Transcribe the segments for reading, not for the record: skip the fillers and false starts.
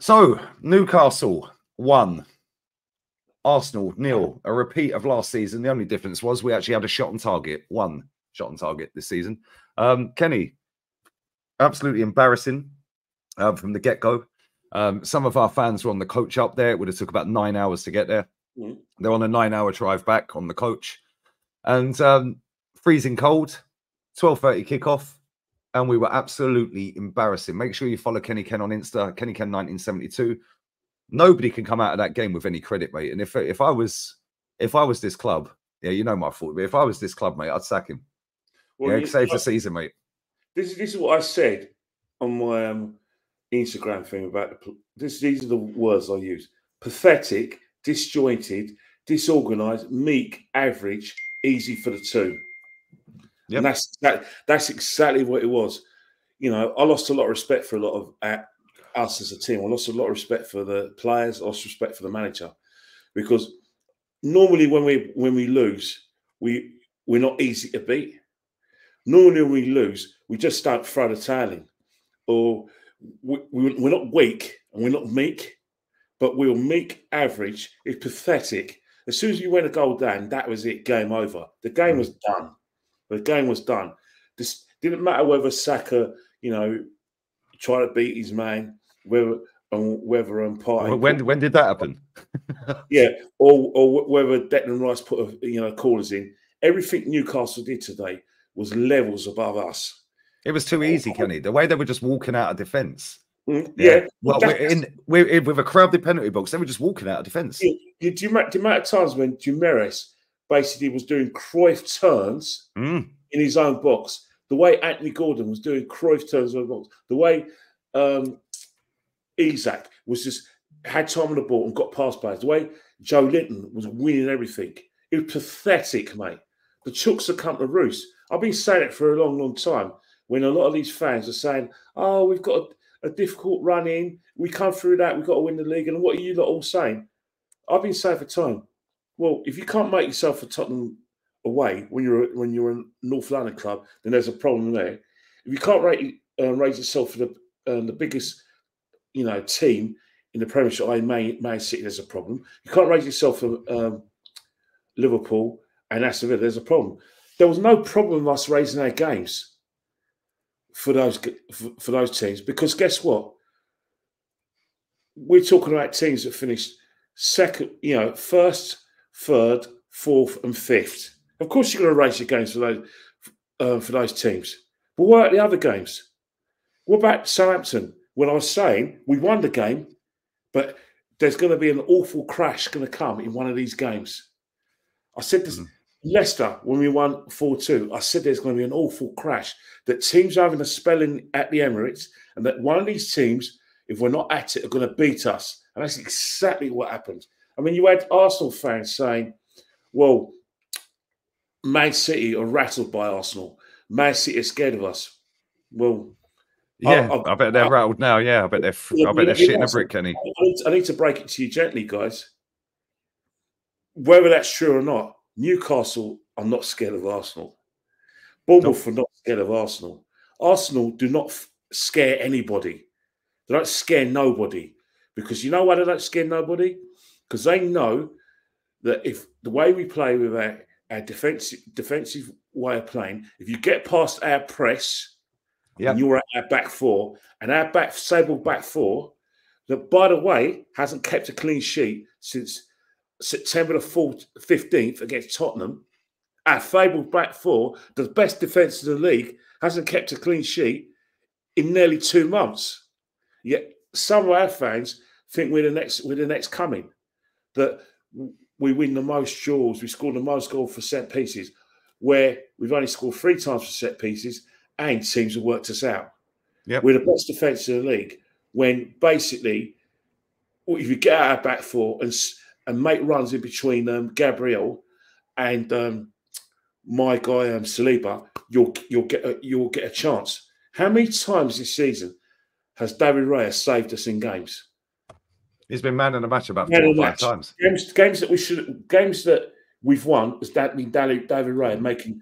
So, Newcastle 1, Arsenal 0. A repeat of last season. The only difference was we actually had a shot on target. 1 shot on target this season. Kenny, absolutely embarrassing from the get-go. Some of our fans were on the coach up there. It would have took about 9 hours to get there. They're on a 9-hour drive back on the coach. And freezing cold, 12:30 kickoff. And we were absolutely embarrassing. Make sure you follow Kenny Ken on Insta, Kenny Ken 1972. Nobody can come out of that game with any credit, mate. And if I was this club, yeah, you know my fault. But if I was this club, mate, I'd sack him. Well, yeah, save the season, mate. This is what I said on my Instagram thing about these are the words I use: pathetic, disjointed, disorganised, meek, average, easy for the two. Yep. And that's exactly what it was. You know, I lost a lot of respect for a lot of us as a team. I lost a lot of respect for the players. I lost respect for the manager, because normally when we lose, we're not easy to beat. Normally when we lose, we just don't throw the towel in, or we're not weak and we're not meek, but we're meek, average. It's pathetic. As soon as you went a goal down, that was it. Game over. The game was done. The game was done. This didn't matter whether Saka, you know, tried to beat his man, whether Party. When did that happen? Yeah, or whether Declan Rice put corners in. Everything Newcastle did today was levels above us. It was too easy, Kenny. The way they were just walking out of defence. Yeah. Well, we're with a crowded penalty box. They were just walking out of defence. Do you the amount of times when Jimenez basically was doing Cruyff turns in his own box, the way Anthony Gordon was doing Cruyff turns in his box, the way Isak was just had time on the ball and got past players, the way Joe Linton was winning everything. It was pathetic, mate. The chooks have come to roost. I've been saying it for a long, long time, when a lot of these fans are saying, oh, we've got a difficult run in, we come through that, we've got to win the league. And what are you lot all saying? I've been saying for time, well, if you can't make yourself a Tottenham away when you're a North London club, then there's a problem there. If you can't raise yourself for the biggest, team in the Premiership, Man City, there's a problem. You can't raise yourself for Liverpool and Aston Villa, there's a problem. There was no problem with us raising our games for those teams, because guess what? We're talking about teams that finished second, first, third, fourth, and fifth. Of course, you're going to raise your games for those teams. But what about the other games? What about Southampton? When I was saying we won the game, but there's going to be an awful crash going to come in one of these games. I said this. Leicester, when we won 4-2, I said there's going to be an awful crash, that teams are having a spelling at the Emirates, and that one of these teams, if we're not at it, are going to beat us. And that's exactly what happened. I mean, you had Arsenal fans saying, well, Man City are rattled by Arsenal. Man City are scared of us. Well, yeah, I bet they're rattled now. Yeah, I bet they're shitting a brick, Kenny. I need to break it to you gently, guys. Whether that's true or not, Newcastle are not scared of Arsenal. Bournemouth are not scared of Arsenal. Arsenal do not scare anybody. They don't scare nobody. Because you know why they don't scare nobody? Because they know that if the way we play with our defensive way of playing, if you get past our press and you're at our back four, and our Sable back four, that, by the way, hasn't kept a clean sheet since September the 15th against Tottenham. Our fabled back four, the best defence in the league, hasn't kept a clean sheet in nearly 2 months. Yet some of our fans think we're the next coming. That we win the most duels, we score the most goals for set pieces, where we've only scored 3 times for set pieces, and teams have worked us out. Yep. We're the best defence in the league, when basically, if you get out our back four and make runs in between Gabriel and my guy Saliba, you'll get a chance. How many times this season has David Raya saved us in games? He's been man in the match about 4 or 5 times. Games that we've won has been David Raya making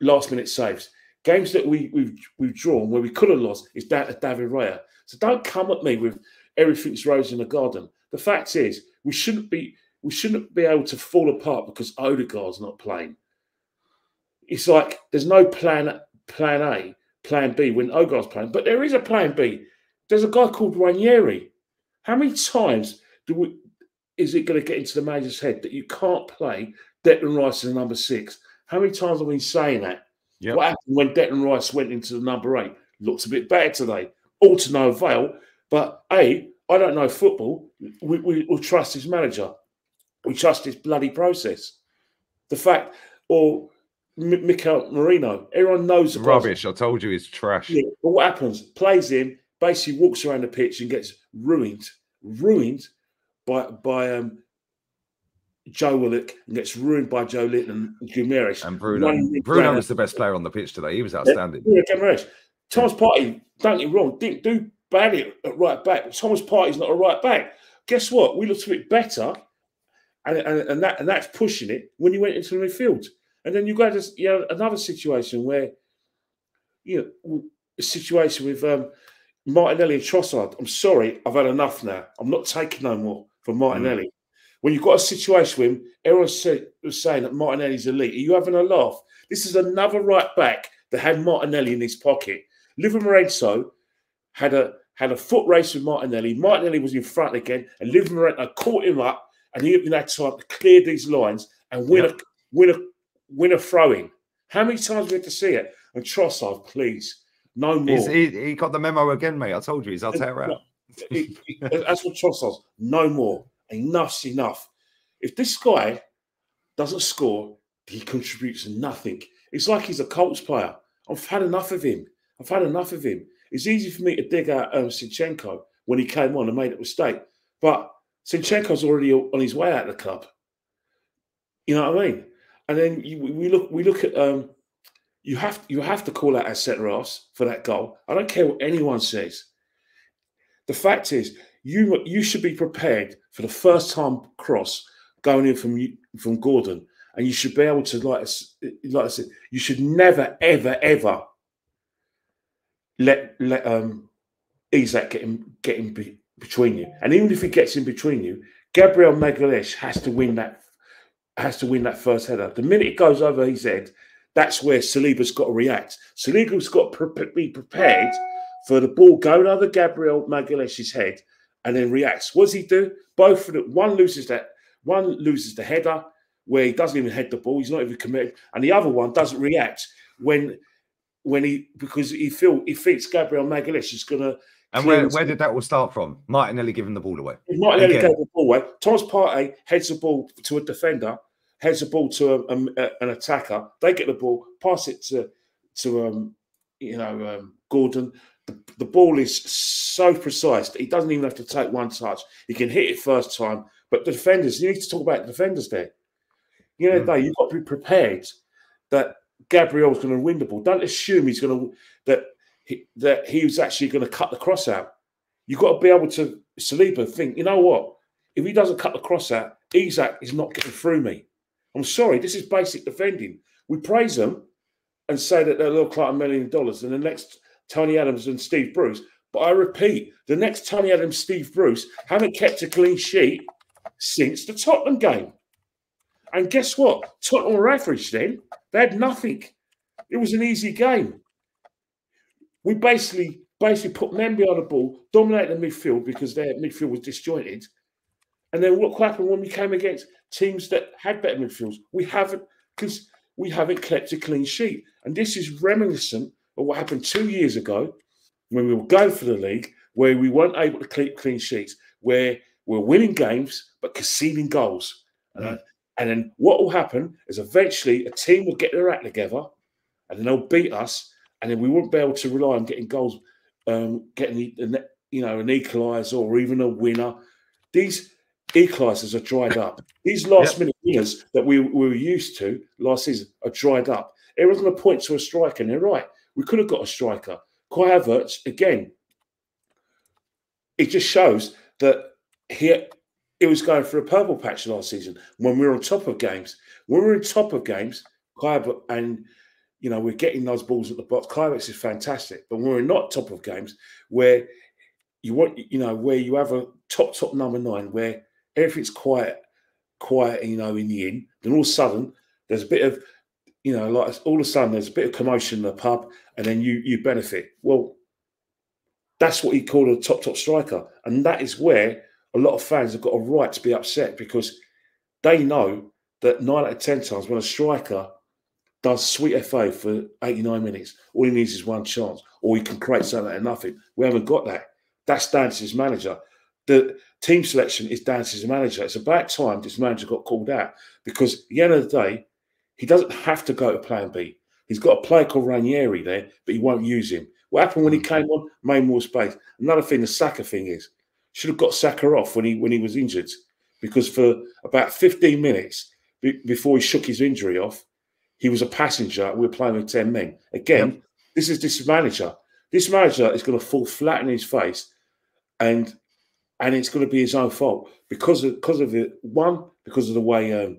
last-minute saves. Games that we've drawn where we could have lost is down to David Raya. So don't come at me with everything's rose in the garden. The fact is, we shouldn't be able to fall apart because Odegaard's not playing. It's like there's no plan A, plan B when Odegaard's playing, but there is a plan B. There's a guy called Ranieri. How many times is it going to get into the manager's head that you can't play Declan Rice in the number 6? How many times have we been saying that? Yep. What happened when Declan Rice went into the number 8? Looks a bit better today. All to no avail. But I don't know football. We'll trust his manager. We trust his bloody process. The fact, or Mikel Merino, everyone knows the rubbish. I told you he's trash. Yeah, but what happens? Plays in, basically walks around the pitch and gets ruined by Joe Willock, and gets ruined by Joe Litton and Guimaraes. And Bruno was the best player on the pitch today. He was outstanding. Guimaraes. Thomas Partey, don't get me wrong, didn't do badly at right back. But Thomas Partey's not a right back. Guess what? We looked a bit better, and that's pushing it when you went into the midfield. And then you got another situation where, a situation with Martinelli and Trossard. I'm sorry, I've had enough now. I'm not taking no more from Martinelli. When you've got a situation with him, everyone was saying that Martinelli's elite. Are you having a laugh? This is another right back that had Martinelli in his pocket. Liver Moreno had a foot race with Martinelli. Martinelli was in front again, and Liver Moreno caught him up, and he had time to clear these lines and win a throw-in. How many times we had to see it? And Trossard, please, no more. He got the memo again, mate. I told you, I'll tear out. That's what Trossard. No more. Enough's enough. If this guy doesn't score, he contributes nothing. It's like he's a Colts player. I've had enough of him. It's easy for me to dig out Zinchenko when he came on and made a mistake, but Zinchenko's already on his way out of the club. You know what I mean? And then we look at you have to call out our centre halves for that goal. I don't care what anyone says. The fact is, you should be prepared for the first time cross going in from Gordon, and you should be able to, like I said, you should never ever let Isak get in between you. And even if he gets in between you, Gabriel Magalhaes has to win that first header. The minute it goes over his head, that's where Saliba's got to react. Saliba's got to be prepared for the ball going over Gabriel Magalhaes' head and then reacts. What does he do? Both of them. One loses the header where he doesn't even head the ball. He's not even committed, and the other one doesn't react because he thinks Gabriel Magalhaes is going to. And where did that all start from? Martinelli giving the ball away. Martinelli gave the ball away. Thomas Partey heads the ball to a defender, heads the ball to an attacker. They get the ball, pass it to Gordon. The ball is so precise that he doesn't even have to take one touch. He can hit it first time. But the defenders, you need to talk about the defenders there. You've got to be prepared that Gabriel's going to win the ball. Don't assume he's going to that he was actually going to cut the cross out. You've got to be able to, Saliba, think, you know what? If he doesn't cut the cross out, Isak is not getting through me. I'm sorry, this is basic defending. We praise them and say that they look like $1 million, and the next Tony Adams and Steve Bruce. But I repeat, the next Tony Adams, Steve Bruce haven't kept a clean sheet since the Tottenham game. And guess what? Tottenham were average then. They had nothing. It was an easy game. We basically put men behind the ball, dominated the midfield because their midfield was disjointed. And then what happened when we came against teams that had better midfields? We haven't kept a clean sheet. And this is reminiscent of what happened 2 years ago when we were going for the league, where we weren't able to keep clean sheets, where we're winning games but conceding goals. And then what will happen is eventually a team will get their act together and then they'll beat us, and then we won't be able to rely on getting goals, getting an equaliser or even a winner. These equalisers are dried up. These last-minute winners that we were used to last season are dried up. Everyone's going to point to a striker, and they're right. We could have got a striker. Kai Havertz, again, it just shows that it was going for a purple patch last season when we were on top of games. When we were on top of games, Kai Havertz, and we're getting those balls at the box. Kai Havertz is fantastic, but when we're not top of games, where you want, you know, where you have a top number 9 where everything's quiet, you know, in the inn. Then all of a sudden there's a bit of, you know, like all of a sudden there's a bit of commotion in the pub, and then you benefit. Well, that's what he called a top striker, and that is where a lot of fans have got a right to be upset, because they know that 9 out of 10 times when a striker does sweet FA for 89 minutes, all he needs is one chance, or he can create something out of nothing. We haven't got that. That's down to his manager. The team selection is down to his manager. It's about time this manager got called out, because at the end of the day, he doesn't have to go to plan B. He's got a player called Ranieri there, but he won't use him. What happened when he came on? Made more space. Another thing, the Saka thing is, should have got Saka off when he was injured, because for about 15 minutes before he shook his injury off, he was a passenger. We were playing with 10 men. Again, this is this manager. This manager is going to fall flat in his face, and it's going to be his own fault because of the way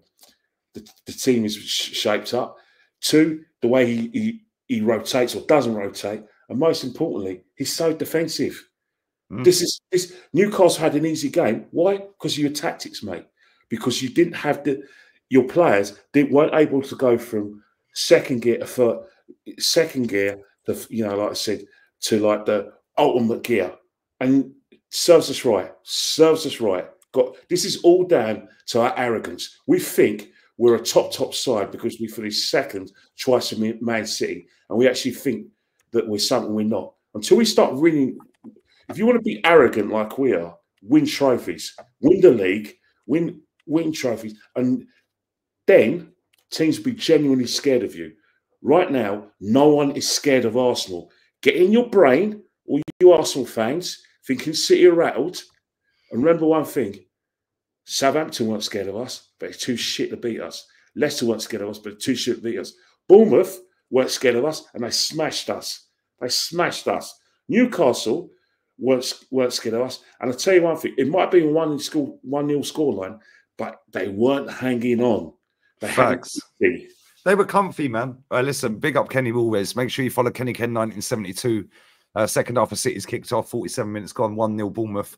the team is shaped up. 2, the way he rotates or doesn't rotate, and most importantly, he's so defensive. This Newcastle had an easy game. Why? Because of your tactics, mate. Because you didn't have your players weren't able to go from second gear to, you know, like I said, to like the ultimate gear, and serves us right. Serves us right. This is all down to our arrogance. We think we're a top side because we finished second twice in Man City, and we actually think that we're something we're not. Until we start winning, if you want to be arrogant like we are, win trophies, win the league, win trophies, and then teams will be genuinely scared of you. Right now, no one is scared of Arsenal. Get in your brain, all you Arsenal fans, thinking City are rattled. And remember one thing, Southampton weren't scared of us, but it's too shit to beat us. Leicester weren't scared of us, but it's too shit to beat us. Bournemouth weren't scared of us, and they smashed us. They smashed us. Newcastle weren't scared of us. And I'll tell you one thing, it might be a 1-0 scoreline, but they weren't hanging on. Facts. They were comfy, man. Listen, big up Kenny always. Make sure you follow Kenny Ken 1972. Second half of City's kicked off, 47 minutes gone, 1-0 Bournemouth.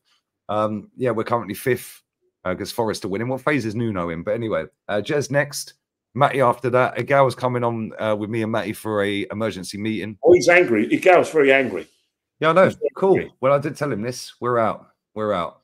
Yeah, we're currently 5th because Forest are winning. What phase is Nuno in? But anyway, Jez next. Matty after that. Igal's coming on with me and Matty for a emergency meeting. Oh, he's angry. Igal's very angry. Yeah, I know. Cool. Well, I did tell him this. We're out. We're out.